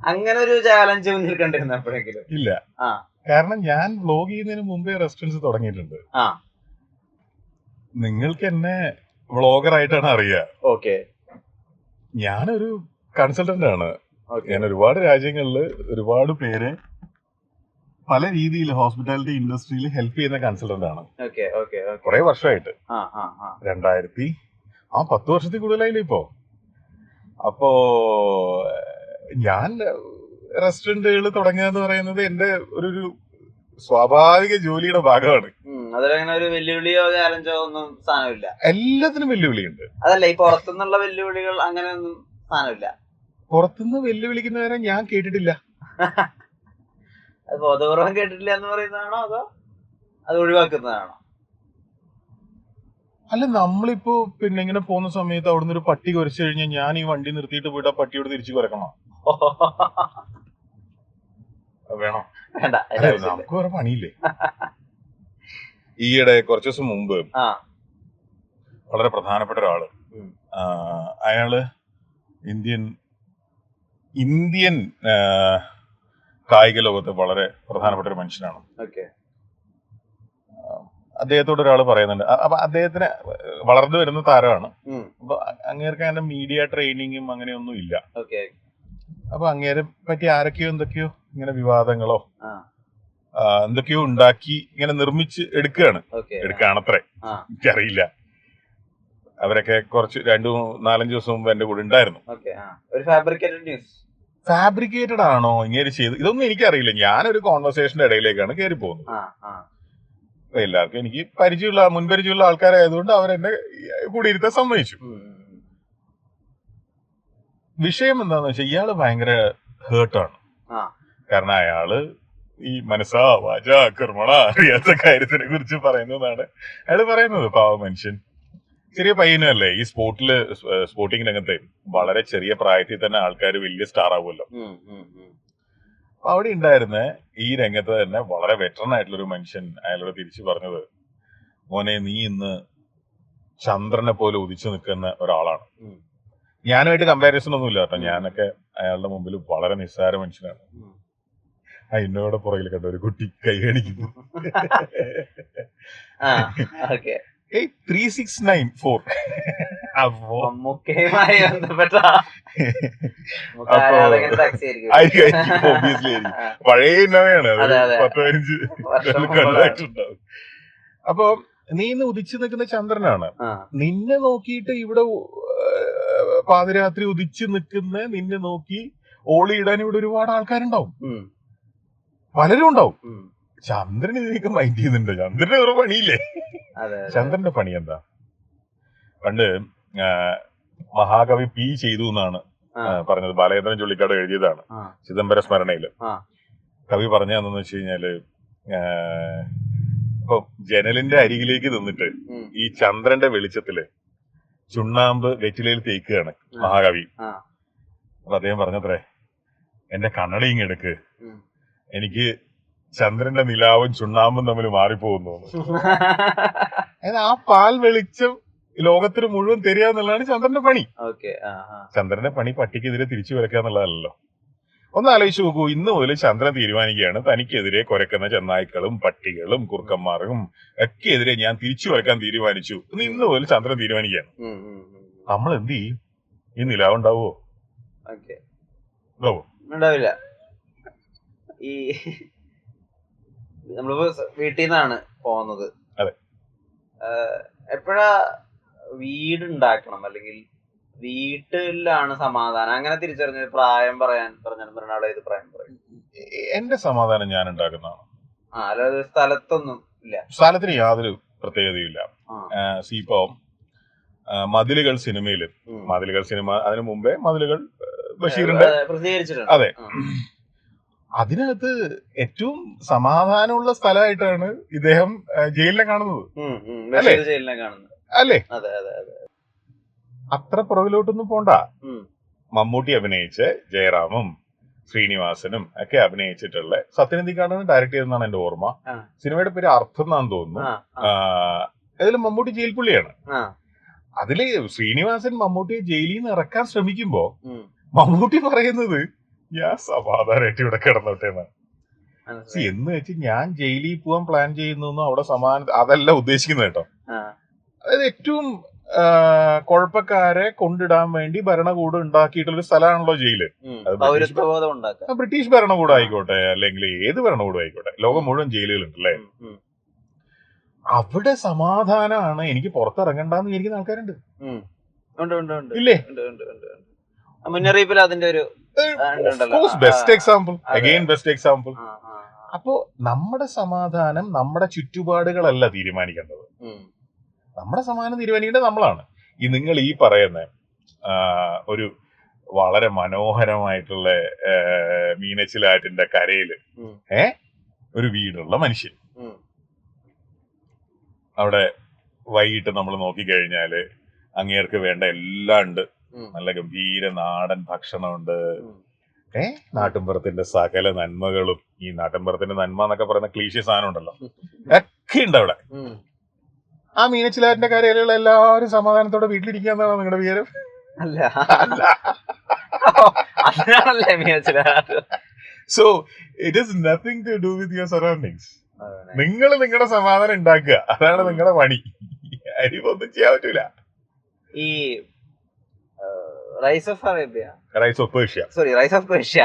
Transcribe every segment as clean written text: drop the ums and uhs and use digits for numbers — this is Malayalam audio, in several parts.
അങ്ങനെ ഒരു ചാലഞ്ച് മുന്നിൽ കണ്ടിരുന്നു എപ്പോഴെങ്കിലും? ഇല്ല. കാരണം ഞാൻ വ്ലോഗ് ചെയ്യുന്നതിന് മുമ്പേ റെസ്റ്റോറൻറ്റ്സ് തുടങ്ങിയിട്ടുണ്ട്. നിങ്ങൾക്ക് എന്നെ വ്ളോഗർ ആയിട്ടാണ് അറിയുക. ഓക്കെ. ഞാനൊരു കൺസൾട്ടന്റ് ആണ്. ഞാൻ ഒരുപാട് രാജ്യങ്ങളിൽ ഒരുപാട് പേര് പല രീതിയിൽ ഹോസ്പിറ്റാലിറ്റി ഇൻഡസ്ട്രിയിൽ ഹെൽപ്പ് ചെയ്യുന്ന കൺസൾട്ടന്റ് ആണ്. കുറെ വർഷമായിട്ട് 10 വർഷത്തിൽ കൂടുതലായില്ലേ ഇപ്പോ. അപ്പോ ഞാൻ റെസ്റ്റോറന്റുകൾ തുടങ്ങുക എന്ന് പറയുന്നത് എന്റെ ഒരു സ്വാഭാവിക ജോലിയുടെ ഭാഗമാണ്. അതിലങ്ങനെ ഒരു വെല്ലുവിളിയോ ചാലഞ്ചോ ഒന്നും സ്ഥാനമില്ല. എല്ലാത്തിനും വെല്ലുവിളിയുണ്ട്. അതല്ല, ഈ പുറത്തുനിന്നുള്ള വെല്ലുവിളികൾ അങ്ങനെയൊന്നും സ്ഥാനമില്ല. പുറത്തുനിന്ന് വെല്ലുവിളിക്കുന്നവരെ ഞാൻ കേട്ടിട്ടില്ല. അത് ബോധപൂർവം കേട്ടിട്ടില്ല എന്ന് പറയുന്നതാണോ അതോ അത് ഒഴിവാക്കുന്നതാണോ? അല്ല, നമ്മളിപ്പോ പിന്നെ ഇങ്ങനെ പോകുന്ന സമയത്ത് അവിടുന്ന് ഒരു പട്ടി കുരച്ചു കഴിഞ്ഞാൽ ഞാൻ ഈ വണ്ടി നിർത്തിയിട്ട് പോയിട്ട് ആ പട്ടിയോട് തിരിച്ചു കുരക്കണോ? വേണോ? നമുക്ക് വേറെ പണിയില്ലേ? ഈയിടെ കുറച്ചു ദിവസം മുമ്പ് വളരെ പ്രധാനപ്പെട്ട ഒരാള്, അയാള് ഇന്ത്യൻ കായിക ലോകത്ത് വളരെ പ്രധാനപ്പെട്ട ഒരു മനുഷ്യനാണ്. അദ്ദേഹത്തോട് ഒരാൾ പറയുന്നുണ്ട്. അപ്പൊ അദ്ദേഹത്തിന് വളർന്നു വരുന്ന താരമാണ്. അപ്പൊ അങ്ങേർക്ക് അങ്ങനെ മീഡിയ ട്രെയിനിങ്ങും അങ്ങനെയൊന്നും ഇല്ല. അപ്പൊ അങ്ങേരെ പറ്റി ആരൊക്കെയോ എന്തൊക്കെയോ ഇങ്ങനെ വിവാദങ്ങളോ എന്തൊക്കെയോ ഉണ്ടാക്കി ഇങ്ങനെ നിർമ്മിച്ച് എടുക്കുകയാണത്രേ. എനിക്കറിയില്ല. അവരൊക്കെ കുറച്ച് 2-4 ദിവസം മുമ്പ് എന്റെ കൂടെ ഉണ്ടായിരുന്നു. ഫാബ്രിക്കേറ്റഡ് ആണോ ഇങ്ങനെ ചെയ്ത്? ഇതൊന്നും എനിക്കറിയില്ല. ഞാനൊരു കോൺവെർസേഷന്റെ ഇടയിലേക്കാണ് കയറി പോകുന്നത്. എല്ലാവർക്കും എനിക്ക് മുൻപരിചയമുള്ള ആൾക്കാരായതുകൊണ്ട് അവരെന്നെ കൂടിയിരുത്താൻ സമ്മതിച്ചു. വിഷയം എന്താന്ന് വെച്ചാൽ ഇയാള് ഭയങ്കര ഹേർട്ടാണ്. കാരണം അയാള് ഈ മനസ്സാ വാച കർമ്മണ അറിയാത്ത കാര്യത്തിനെ കുറിച്ച് പറയുന്നതാണ് അയാള് പറയുന്നത്. പാവ മനുഷ്യൻ, ചെറിയ പയ്യനല്ലേ. ഈ സ്പോർട്ടിംഗ് രംഗത്തെ വളരെ ചെറിയ പ്രായത്തിൽ തന്നെ ആൾക്കാർ വലിയ സ്റ്റാർ ആവുമല്ലോ. അവിടെ ഉണ്ടായിരുന്ന ഈ രംഗത്ത് തന്നെ വളരെ വെറ്ററൻ ആയിട്ടുള്ളൊരു മനുഷ്യൻ അയാളോട് തിരിച്ചു പറഞ്ഞത്, മോനെ നീ ഇന്ന് ചന്ദ്രനെ പോലെ ഉദിച്ചു നിൽക്കുന്ന ഒരാളാണ്. ഞാനുമായിട്ട് കമ്പാരിസൺ ഒന്നും ഇല്ല കേട്ടോ. ഞാനൊക്കെ അയാളുടെ മുമ്പിൽ വളരെ നിസ്സാര മനുഷ്യനാണ്. എന്നോടെ പുറകിൽ കണ്ട ഒരു കുട്ടി കൈ കാണിക്കുന്നു. 3694. പഴയ ഇന്നോവയാണ്, 10-15 ഉണ്ടാവും. അപ്പൊ നീ ഇന്ന് ഉദിച്ചു നിൽക്കുന്ന ചന്ദ്രനാണ്. നിന്നെ നോക്കിയിട്ട് ഇവിടെ പാതിരാത്രി ഉദിച്ചു നിൽക്കുന്ന നിന്നെ നോക്കി ഓളിയിടാൻ ഇവിടെ ഒരുപാട് ആൾക്കാരുണ്ടാവും, പലരും ഉണ്ടാവും. ചന്ദ്രൻ ഇതിനൊക്കെ മൈൻഡ് ചെയ്യുന്നുണ്ടോ? ചന്ദ്രന് ഒരു പണിയില്ലേ? ചന്ദ്രന്റെ പണി എന്താ? പണ്ട് മഹാകവി പി ചെയ്തു എന്നാണ് പറഞ്ഞത്. ബാലചന്ദ്രൻ ചുള്ളിക്കാട് എഴുതിയതാണ് ചിദംബര സ്മരണയില്. കവി പറഞ്ഞ എന്താന്ന് വെച്ച് കഴിഞ്ഞാല്, ഇപ്പൊ ജനലിന്റെ അരികിലേക്ക് നിന്നിട്ട് ഈ ചന്ദ്രന്റെ വെളിച്ചത്തില് ചുണ്ണാമ്പ് വെറ്റിലയിൽ തേക്കുകയാണ് മഹാകവി. അപ്പൊ അദ്ദേഹം പറഞ്ഞത്രേ, എന്റെ കണ്ണട ഇങ്ങെടുക്ക്, എനിക്ക് ചന്ദ്രന്റെ നിലാവും ചുണ്ണാമ്പും തമ്മിൽ മാറിപ്പോകുന്നു. ആ പാൽ വെളിച്ചം ലോകത്തിന് മുഴുവൻ തരികയെന്നുള്ളതാണ് ചന്ദ്രന്റെ പണി. ചന്ദ്രന്റെ പണി പട്ടിക്കെതിരെ തിരിച്ചു വരയ്ക്കുക എന്നുള്ളതല്ലോ. ഒന്ന് ആലോചിച്ച് നോക്കൂ, ഇന്ന് മുതൽ ചന്ദ്രൻ തീരുമാനിക്കുകയാണ് തനിക്കെതിരെ കുരക്കുന്ന ചെന്നായ്ക്കളും പട്ടികളും കുറുക്കന്മാർക്കും ഒക്കെ എതിരെ ഞാൻ തിരിച്ചു വരയ്ക്കാൻ തീരുമാനിച്ചു. ഇന്ന് മുതൽ ചന്ദ്രൻ തീരുമാനിക്കുകയാണ്. നമ്മൾ എന്ത് ചെയ്യും? ഈ നിലാവ് ഉണ്ടാവുമോ? ഉണ്ടാവില്ല. ഈ നമ്മളിപ്പോ വീട്ടിൽ നിന്നാണ് പോകുന്നത്. എപ്പോഴാ വീടുണ്ടാക്കണം അല്ലെങ്കിൽ വീട്ടിലാണ് സമാധാനം അങ്ങനെ തിരിച്ചറിഞ്ഞ പ്രായം പറഞ്ഞാൽ ഏത് പ്രായം പറയും? എന്റെ സമാധാനം ഞാൻ ഉണ്ടാക്കുന്നതാണ്. അല്ലാതെ സ്ഥലത്തൊന്നും ഇല്ല. സ്ഥലത്തിന് യാതൊരു പ്രത്യേകതയില്ല. ഇപ്പോ മതിലുകൾ സിനിമ അതിനു മുമ്പേ മതിലുകൾ ബഷീറിന്റെ പ്രസിദ്ധീകരിച്ചിട്ടുണ്ട്. അതെ, അതിനകത്ത് ഏറ്റവും സമാധാനമുള്ള സ്ഥലമായിട്ടാണ് ഇദ്ദേഹം ജയിലിനെ കാണുന്നത്. അല്ലേ? അത്ര പുറകിലോട്ടൊന്നും പോണ്ട. മമ്മൂട്ടി അഭിനയിച്ച് ജയറാമും ശ്രീനിവാസനും ഒക്കെ അഭിനയിച്ചിട്ടുള്ള സത്യനന്ദിക്കാടാണ് ഡയറക്ട് ചെയ്തെന്നാണ് എന്റെ ഓർമ്മ. സിനിമയുടെ പേര് അർത്ഥം എന്നാന്ന് തോന്നുന്നു. അതിൽ മമ്മൂട്ടി ജയിൽ പുള്ളിയാണ്. അതില് ശ്രീനിവാസൻ മമ്മൂട്ടിയെ ജയിലിൽ നിന്ന് ഇറക്കാൻ ശ്രമിക്കുമ്പോ മമ്മൂട്ടി പറയുന്നത്, ഞാൻ സമാധാനമായിട്ട് ഇവിടെ കിടന്നോട്ടെ എന്നാണ്. മനസ്സിലായി. എന്ന് വെച്ച് ഞാൻ ജയിലിൽ പോവാൻ പ്ലാൻ ചെയ്യുന്നു അവിടെ അതല്ല ഉദ്ദേശിക്കുന്നത് കേട്ടോ. ആ, അതായത് ഏറ്റവും കുഴപ്പക്കാരെ കൊണ്ടിടാൻ വേണ്ടി ഭരണകൂടം ഉണ്ടാക്കിയിട്ടുള്ള സ്ഥലമാണല്ലോ ജയില്. അത് പൗരത്വബോധം ഉണ്ടാക്കുക. ബ്രിട്ടീഷ് ഭരണകൂടം ആയിക്കോട്ടെ അല്ലെങ്കിൽ ഏത് ഭരണകൂടം ആയിക്കോട്ടെ, ലോകം മുഴുവൻ ജയിലുകളുണ്ട് അല്ലേ. അവിടെ സമാധാനമാണ്, എനിക്ക് പുറത്തിറങ്ങണ്ടെന്ന് വിചാരിക്കുന്ന ആൾക്കാരുണ്ട്. ഇല്ലേ? മുന്നറിയിപ്പിൽ അതിന്റെ ഒരു best example, again best example. അപ്പോ നമ്മുടെ സമാധാനം നമ്മുടെ ചുറ്റുപാടുകളല്ല തീരുമാനിക്കേണ്ടത്. നമ്മുടെ സമാധാനം തീരുമാനിക്കേണ്ടത് നമ്മളാണ്. നിങ്ങൾ ഈ പറയുന്ന ഒരു വളരെ മനോഹരമായിട്ടുള്ള മീനച്ചിലാറ്റിന്റെ കരയില് ഒരു വീടുള്ള മനുഷ്യൻ, അവിടെ വൈകിട്ട് നമ്മൾ നോക്കിക്കഴിഞ്ഞാല് അങ്ങേർക്ക് വേണ്ട എല്ലാം ഉണ്ട്. നല്ല ഗംഭീര നാടൻ ഭക്ഷണമുണ്ട്. നാട്ടിൻപുറത്തിന്റെ സകല നന്മകളും, ഈ നാട്ടിൻപുറത്തിന്റെ നന്മ എന്നൊക്കെ പറയുന്ന ക്ലീശ സാധനം ഉണ്ടല്ലോ, ഒക്കെ ഉണ്ട് അവിടെ. ആ മീനച്ചിലാറ്റിന്റെ കരയിലുള്ള എല്ലാവരും സമാധാനത്തോടെ വീട്ടിലിരിക്കാന്നാണോ നിങ്ങളുടെ വിചാരം? So it is nothing to do with your surroundings. നിങ്ങൾ നിങ്ങളുടെ സമാധാനം ഉണ്ടാക്കുക, അതാണ് നിങ്ങളുടെ പണി. അരിവൊന്നും ചെയ്യാൻ പറ്റൂല. ഈ rise of Arabia, rise of Persia, sorry rise of Persia,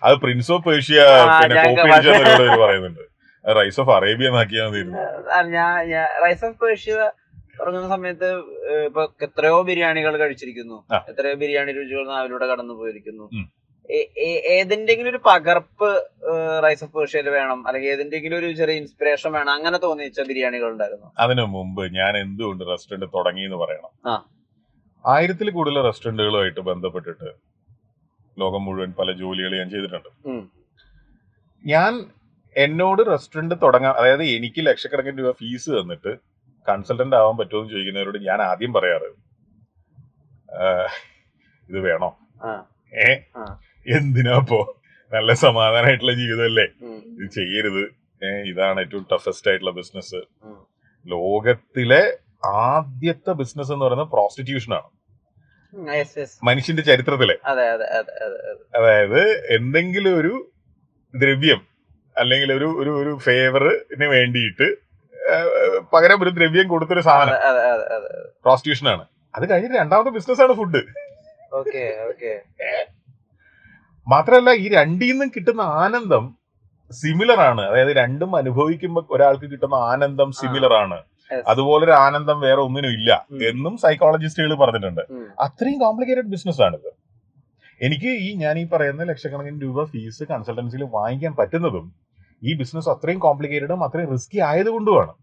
അത് പ്രിൻസ് ഓഫ് പേർഷ്യ പിന്നെ കോപ്പി അടിച്ചെന്നവരോട് പറയുന്നുണ്ട്. റൈസ് ഓഫ് അറേബ്യ എന്നാക്കിയാൽ മതിയിരുന്നു. റൈസ് ഓഫ് പേർഷ്യ തുടങ്ങുന്ന സമയത്ത് ഇപ്പൊ എത്രയോ ബിരിയാണികൾ കഴിച്ചിരിക്കുന്നു, എത്രയോ ബിരിയാണി രുചികൾ നാവിലൂടെ കടന്നു പോയിരിക്കുന്നു. ഏതിന്റെങ്കിലും ഒരു പകർപ്പ് റൈസ് ഓഫ് പേർഷ്യയിൽ വേണം, അല്ലെങ്കിൽ ഏതിന്റെങ്കിലും ഒരു ചെറിയ ഇൻസ്പിറേഷൻ വേണം, അങ്ങനെ തോന്നിച്ച ബിരിയാണികൾ ഉണ്ടായിരുന്നു. അതിനു മുമ്പ് ഞാൻ എന്തുകൊണ്ട് റെസ്റ്റോറന്റ് തുടങ്ങി എന്ന് പറയണം. 1000-ൽ കൂടുതൽ റെസ്റ്റോറന്റുകളുമായിട്ട് ബന്ധപ്പെട്ടിട്ട് ലോകം മുഴുവൻ പല ജോലികൾ ഞാൻ ചെയ്തിട്ടുണ്ട്. ഞാൻ എന്നോട് റെസ്റ്റോറന്റ് തുടങ്ങാൻ, അതായത് എനിക്ക് ലക്ഷക്കണക്കിന് രൂപ ഫീസ് തന്നിട്ട് കൺസൾട്ടന്റ് ആവാൻ പറ്റുമെന്ന് ചോദിക്കുന്നവരോട് ഞാൻ ആദ്യം പറയാറ്, ഇത് വേണോ? എന്തിനാപ്പോ? നല്ല സമാധാനമായിട്ടുള്ള ജീവിതമല്ലേ, ഇത് ചെയ്യരുത്. ഇതാണ് ഏറ്റവും ടഫസ്റ്റ് ആയിട്ടുള്ള ബിസിനസ്. ലോകത്തിലെ ആദ്യത്തെ ബിസിനസ് എന്ന് പറയുന്നത് പ്രോസ്റ്റിറ്റ്യൂഷനാണ് മനുഷ്യന്റെ ചരിത്രത്തിലെ. അതായത് എന്തെങ്കിലും ഒരു ദ്രവ്യം അല്ലെങ്കിൽ ഒരു ഒരു ഒരു ഫേവറിന് വേണ്ടിയിട്ട് പകരം ഒരു ദ്രവ്യം കൊടുത്തൊരു സാധനം പ്രോസ്റ്റിറ്റ്യൂഷനാണ്. അത് കഴിഞ്ഞിട്ട് രണ്ടാമത്തെ ബിസിനസ്സാണ് ഫുഡ്. മാത്രമല്ല ഈ രണ്ടിൽ നിന്നും കിട്ടുന്ന ആനന്ദം സിമിലർ ആണ്. അതായത് രണ്ടും അനുഭവിക്കുമ്പോൾ ഒരാൾക്ക് കിട്ടുന്ന ആനന്ദം സിമിലർ ആണ്. അതുപോലൊരു ആനന്ദം വേറെ ഒന്നിനും ഇല്ല എന്നും സൈക്കോളജിസ്റ്റുകൾ പറഞ്ഞിട്ടുണ്ട്. അത്രയും കോംപ്ലിക്കേറ്റഡ് ബിസിനസ് ആണിത്. എനിക്ക് ഞാൻ ഈ പറയുന്ന ലക്ഷക്കണക്കിന് രൂപ ഫീസ് കൺസൾട്ടൻസിയിൽ വാങ്ങിക്കാൻ പറ്റുന്നതും ഈ ബിസിനസ് അത്രയും കോംപ്ലിക്കേറ്റഡും അത്രയും റിസ്കി ആയതുകൊണ്ടുമാണ്.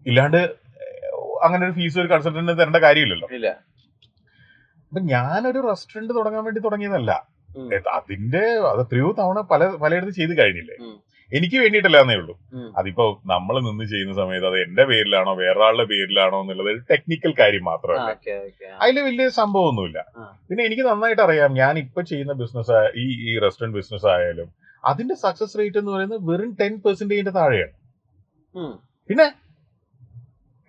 ഇല്ലാണ്ട് അങ്ങനെ ഒരു ഫീസ് ഒരു കൺസൾട്ടന്റിന് തരേണ്ട കാര്യമില്ലല്ലോ. അപ്പൊ ഞാനൊരു റെസ്റ്റോറന്റ് തുടങ്ങാൻ വേണ്ടി തുടങ്ങിയതല്ല. അത് എത്രയോ തവണ പലയിടത്ത് ചെയ്ത് കഴിഞ്ഞില്ലേ. എനിക്ക് വേണ്ടിയിട്ടല്ലാന്നേ ഉള്ളൂ. അതിപ്പോ നമ്മൾ നിന്ന് ചെയ്യുന്ന സമയത്ത് അത് എന്റെ പേരിലാണോ വേറൊരാളുടെ പേരിലാണോ എന്നുള്ളത് ഒരു ടെക്നിക്കൽ കാര്യം മാത്രമല്ല. അതില് വലിയ സംഭവമൊന്നുമില്ല. പിന്നെ എനിക്ക് നന്നായിട്ട് അറിയാം, ഞാൻ ഇപ്പൊ ചെയ്യുന്ന ബിസിനസ്, ഈ റെസ്റ്റോറന്റ് ബിസിനസ് ആയാലും അതിന്റെ സക്സസ് റേറ്റ് എന്ന് പറയുന്നത് വെറും 10% താഴെയാണ്. പിന്നെ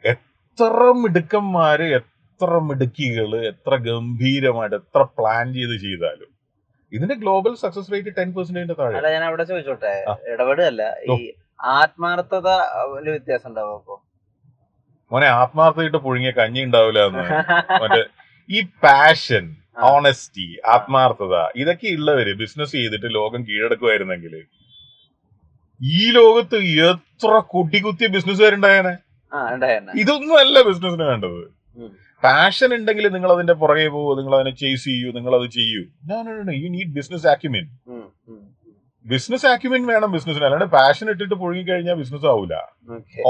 എത്ര മിടുക്കന്മാര്, എത്ര മിടുക്കികള്, എത്ര ഗംഭീരമായിട്ട് എത്ര പ്ലാൻ ചെയ്താലും ഇതിന്റെ ഗ്ലോബൽ സക്സസ് റേറ്റ് 10% താഴെ. അല്ല, ഞാൻ അവിടെ ചോദിച്ചോട്ടെ, ഇടപെടല്ല, ഈ ആത്മാർത്ഥത വ്യത്യാസം ഉണ്ടാവും? അപ്പൊ മോനെ, ആത്മാർത്ഥമായിട്ട് പുഴുങ്ങിയ കഞ്ഞി ഉണ്ടാവില്ല എന്ന്. മറ്റേ ഈ പാഷൻ, ഓണസ്റ്റി, ആത്മാർത്ഥത ഇതൊക്കെ ഉള്ളവര് ബിസിനസ് ചെയ്തിട്ട് ലോകം കീഴടക്കുമായിരുന്നെങ്കിൽ ഈ ലോകത്ത് എത്ര കുട്ടികുത്തിയ ബിസിനസ്സുകാരുണ്ടായേനെ. ഇതൊന്നും അല്ല ബിസിനസ്സിന് വേണ്ടത്. പാഷൻ ഉണ്ടെങ്കിൽ നിങ്ങൾ അതിന്റെ പുറകെ പോവൂ, നിങ്ങൾ അതിനെ ചേസ് ചെയ്യൂ, നിങ്ങൾ അത് ചെയ്യൂ. You need business acumen. Business acumen വേണം ബിസിനസ്സിന്. അല്ലാണ്ട് പാഷൻ ഇട്ടിട്ട് പുഴുങ്ങി കഴിഞ്ഞാൽ ബിസിനസ് ആവൂല.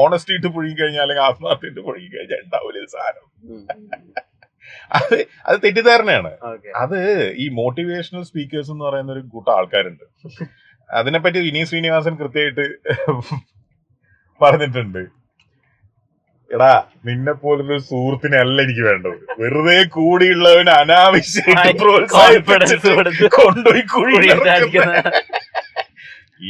ഓണസ്റ്റി ഇട്ട് പുഴുങ്ങി കഴിഞ്ഞാൽ അല്ലെങ്കിൽ ആത്മാർത്ഥ ഇട്ട് പുഴുങ്ങി കഴിഞ്ഞാൽ ഉണ്ടാവൂല ഇത് സാധനം. അത് തെറ്റിദ്ധാരണയാണ്. അത് ഈ മോട്ടിവേഷണൽ സ്പീക്കേഴ്സ് എന്ന് പറയുന്ന ഒരു കൂട്ടം ആൾക്കാരുണ്ട്. അതിനെപ്പറ്റി വിനീത് ശ്രീനിവാസൻ കൃത്യമായിട്ട് പറഞ്ഞിട്ടുണ്ട്. എടാ, നിന്നെ പോലൊരു സുഹൃത്തിനെ അല്ല എനിക്ക് വേണ്ടത്. വെറുതെ കൂടിയുള്ളവന് അനാവശ്യമായിട്ട് കൊണ്ടുപോയി കുഴി.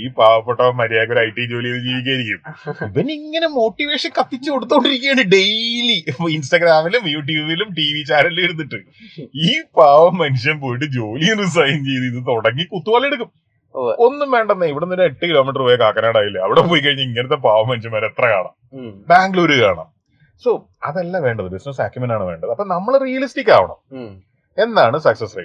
ഈ പാവപ്പെട്ടവൻ മര്യാദ ഒരു IT ജോലി ചെയ്ത് ജീവിക്കായിരിക്കും. ഇവൻ ഇങ്ങനെ മോട്ടിവേഷൻ കത്തിച്ചു കൊടുത്തോണ്ടിരിക്കുകയാണ് ഡെയിലി ഇൻസ്റ്റാഗ്രാമിലും യൂട്യൂബിലും TV ചാനലിലും ഇരുന്നിട്ട്. ഈ പാവം മനുഷ്യൻ പോയിട്ട് ജോലി റിസൈൻ ചെയ്ത് ഇത് തുടങ്ങി കുത്തുവാല എടുക്കും. ഒന്നും വേണ്ടെന്നേ, ഇവിടെ നിന്ന് 8 കിലോമീറ്റർ പോയ കാക്കനാടായില്ലേ, അവിടെ പോയി കഴിഞ്ഞാൽ ഇങ്ങനത്തെ പാവം മനുഷ്യന്മാരെ എത്ര കാണാം, ബാംഗ്ലൂര് കാണാം. സോ അതല്ല വേണ്ടത്, ബിസിനസ് ആക്യുമെന്റ് ആണ് വേണ്ടത്. അപ്പൊ നമ്മൾ റിയലിസ്റ്റിക് ആവണം. എന്താണ് സക്സസ് റേറ്റ്?